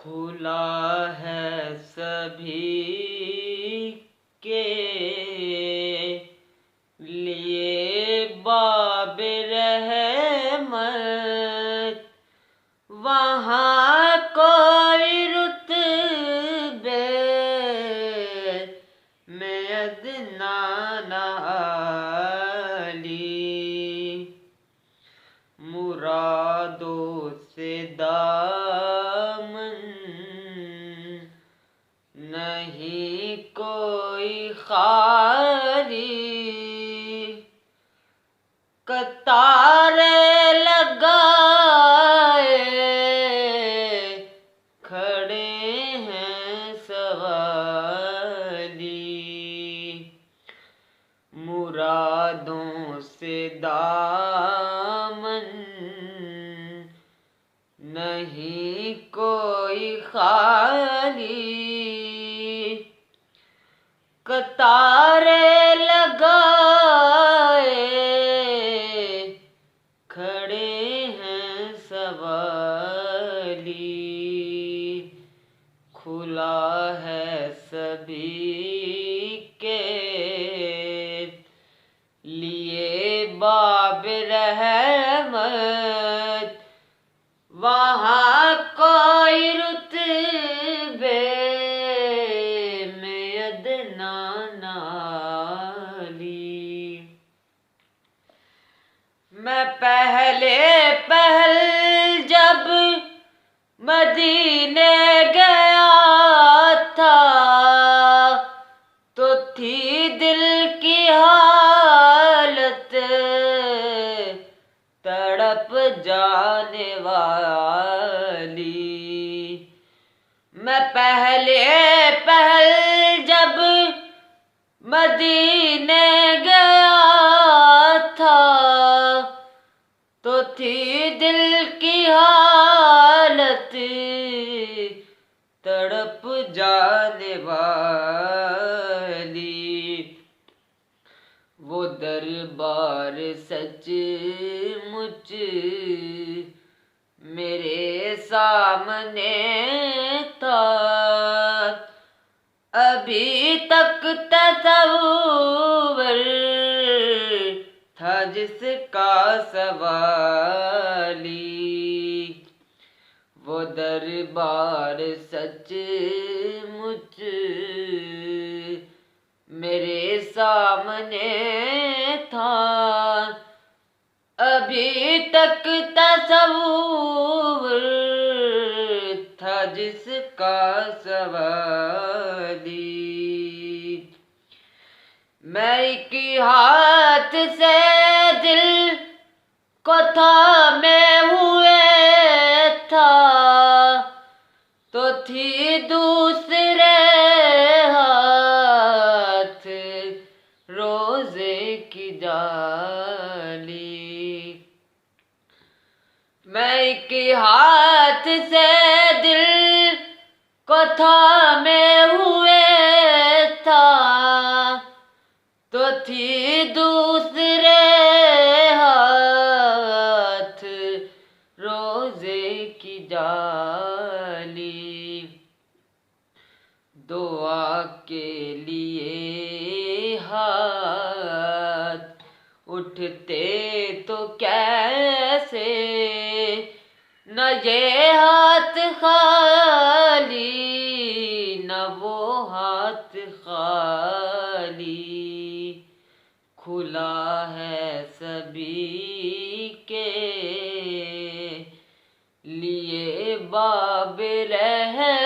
کھلا ہے سبھی کے لیے باب رحمت، وہاں کوئی رتبے میں ادنا نہ عالی، مرادوں سے دامن نہیں کوئی خالی، قطاریں لگائے کھڑے ہیں سوالی، مرادوں سے دامن نہیں کوئی خالی، قطاریں لگائے کھڑے ہیں سوالی، کھلا ہے سبھی کے لیے باب رحمت، وہاں کوئی رتبے میں ادنا نہ عالی۔ میں پہلے جب مدینے گیا تھا تو تھی دل کی حالت تڑپ جانے والی، میں پہل جب مدینے گیا تھا تو تھی دل کی حالت تڑپ جانے والی، وہ دربار سچ مچ میرے سامنے تھا، ابھی تک تصور تھا جس کا سوالی، وہ دربار سچ مچ میرے سامنے تھا، ابھی تک تصور تھا جس کا سوالی، میں ایک ہاتھ سے دل کو تھامے ہوئے تھا تو تھی دوسرے ہاتھ روزے کی جالی، میں ایک ہاتھ سے دل کو تھامے ہوئے تھا تو تھی دوسرے ہاتھ روزے کی جالی، دعا کے لیے ہاتھ اٹھتے تو کیسے، نہ یہ ہاتھ خالی نہ وہ ہاتھ خالی، کھلا ہے سبھی کے لیے باب رحمت،